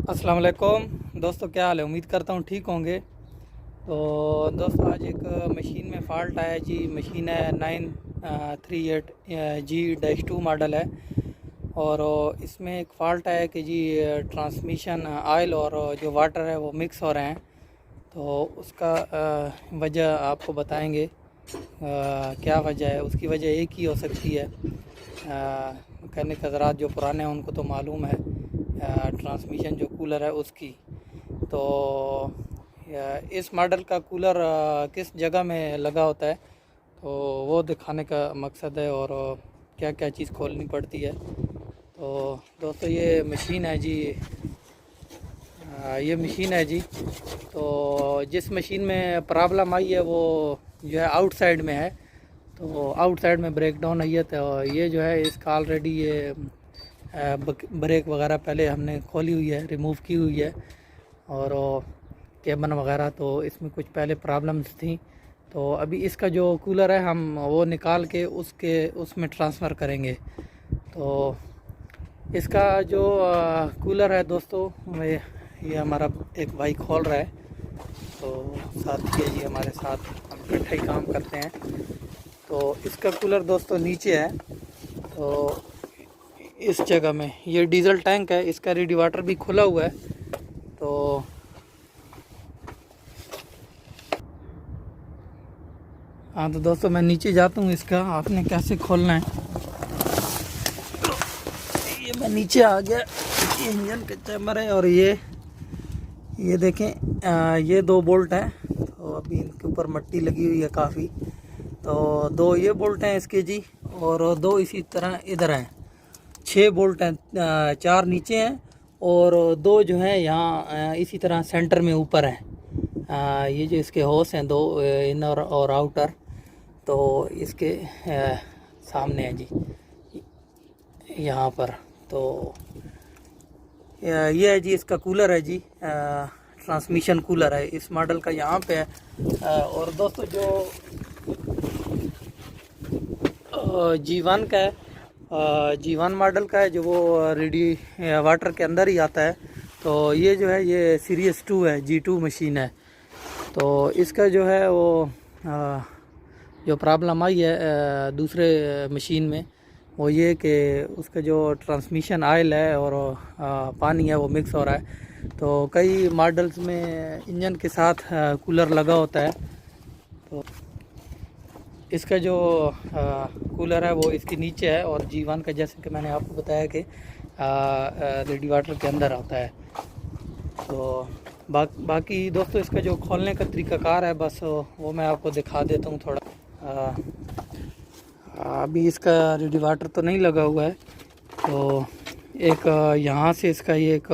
अस्सलाम वालेकुम दोस्तों, क्या हाल है। उम्मीद करता हूँ ठीक होंगे। तो दोस्तों आज एक मशीन में फ़ाल्ट आया जी। मशीन है 938G-2 मॉडल है। और इसमें एक फ़ाल्ट आया कि जी ट्रांसमिशन ऑयल और जो वाटर है वो मिक्स हो रहे हैं। तो उसका वजह आपको बताएंगे। क्या वजह है, उसकी वजह एक ही हो सकती है। मैकेनिक हज़रात जो पुराने हैं उनको तो मालूम है ट्रांसमिशन जो कूलर है उसकी। तो इस मॉडल का कूलर किस जगह में लगा होता है तो वो दिखाने का मकसद है, और क्या क्या चीज़ खोलनी पड़ती है। तो दोस्तों ये मशीन है जी। ये मशीन है जी। तो जिस मशीन में प्रॉब्लम आई है वो जो है आउटसाइड में है। तो आउटसाइड में ब्रेक डाउन आई है। तो ये जो है इसका ऑलरेडी ये ब्रेक वगैरह पहले हमने खोली हुई है, रिमूव की हुई है। और केबन वगैरह तो इसमें कुछ पहले प्रॉब्लम्स थी। तो अभी इसका जो कूलर है हम वो निकाल के उसमें ट्रांसफ़र करेंगे। तो इसका जो कूलर है दोस्तों, ये हमारा एक भाई खोल रहा है। तो साथ ये जी हमारे साथ हम इकट्ठे ही काम करते हैं। तो इसका कूलर दोस्तों नीचे है। तो इस जगह में ये डीजल टैंक है, इसका रेडिएटर भी खुला हुआ है। तो हाँ, तो दोस्तों मैं नीचे जाता हूँ। इसका आपने कैसे खोलना है। ये मैं नीचे आ गया। ये इंजन का चैम्बर है और ये देखें ये दो बोल्ट हैं। तो अभी इनके ऊपर मट्टी लगी हुई है काफ़ी। तो दो ये बोल्ट हैं इसके जी, और दो इसी तरह इधर हैं। 6 बोल्ट हैं, 4 नीचे हैं और दो जो हैं यहाँ इसी तरह सेंटर में ऊपर हैं। ये जो इसके होस हैं दो, इनर और आउटर, तो इसके सामने है जी यहाँ पर। तो ये है जी इसका कूलर है जी। ट्रांसमिशन कूलर है इस मॉडल का, यहाँ पे है। और दोस्तों जो G1 का है, G1 मॉडल का है, जो वो रेडी वाटर के अंदर ही आता है। तो ये जो है ये सीरीज 2 है, G2 मशीन है। तो इसका जो है वो जो प्रॉब्लम आई है दूसरे मशीन में, वो ये कि उसका जो ट्रांसमिशन ऑयल है और पानी है वो मिक्स हो रहा है। तो कई मॉडल्स में इंजन के साथ कूलर लगा होता है। तो इसका जो कूलर है वो इसके नीचे है, और G1 का जैसे कि मैंने आपको बताया कि रेडिएटर के अंदर आता है। तो बाकी दोस्तों इसका जो खोलने का तरीक़ाकार है बस वो मैं आपको दिखा देता हूँ थोड़ा। अभी इसका रेडिएटर तो नहीं लगा हुआ है। तो एक यहाँ से इसका ये एक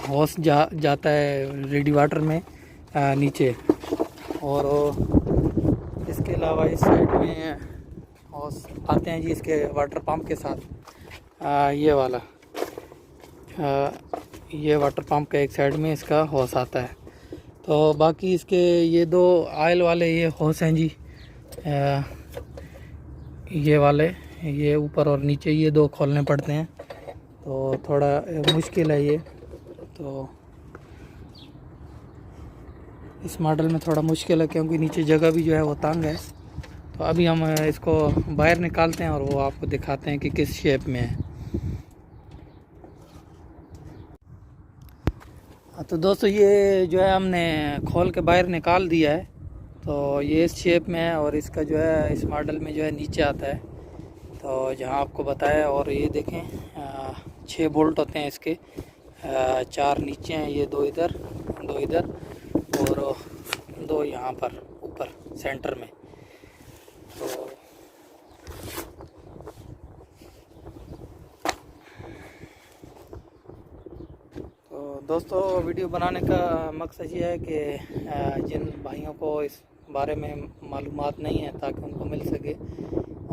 हॉस जाता है रेडिएटर में नीचे, और इसके अलावा इस साइड में हॉस आते हैं जी इसके वाटर पंप के साथ। ये वाला ये वाटर पंप का एक साइड में इसका हॉस आता है। तो बाकी इसके ये दो ऑयल वाले ये हॉस हैं जी। ये वाले, ये ऊपर और नीचे ये दो खोलने पड़ते हैं। तो थोड़ा मुश्किल है ये। तो इस मॉडल में थोड़ा मुश्किल है क्योंकि नीचे जगह भी जो है वो तंग है। तो अभी हम इसको बाहर निकालते हैं और वो आपको दिखाते हैं कि किस शेप में है। तो दोस्तों ये जो है हमने खोल के बाहर निकाल दिया है। तो ये इस शेप में है, और इसका जो है इस मॉडल में जो है नीचे आता है। तो जहाँ आपको बताया, और ये देखें 6 बोल्ट होते हैं इसके, 4 नीचे हैं, ये 2 इधर 2 इधर और 2 यहाँ पर ऊपर सेंटर में। तो दोस्तों वीडियो बनाने का मकसद ये है कि जिन भाइयों को इस बारे में मालूमात नहीं है ताकि उनको मिल सके,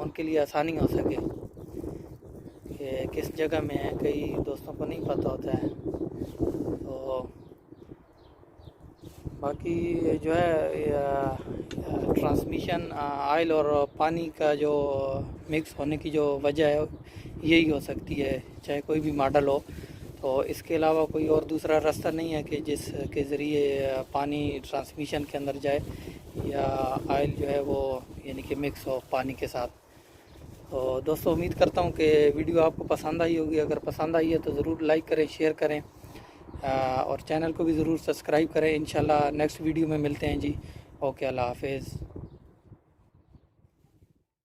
उनके लिए आसानी हो सके कि किस जगह में है। कई दोस्तों को नहीं पता होता है। तो बाकी जो है ट्रांसमिशन ऑयल और पानी का जो मिक्स होने की जो वजह है यही हो सकती है, चाहे कोई भी मॉडल हो। तो इसके अलावा कोई और दूसरा रास्ता नहीं है कि जिसके ज़रिए पानी ट्रांसमिशन के अंदर जाए या आयल जो है वो यानी कि मिक्स हो पानी के साथ। तो दोस्तों उम्मीद करता हूँ कि वीडियो आपको पसंद आई होगी। अगर पसंद आई है तो ज़रूर लाइक करें, शेयर करें और चैनल को भी ज़रूर सब्सक्राइब करें। इंशाल्लाह नेक्स्ट वीडियो में मिलते हैं जी। ओके, अल्लाह हाफिज़।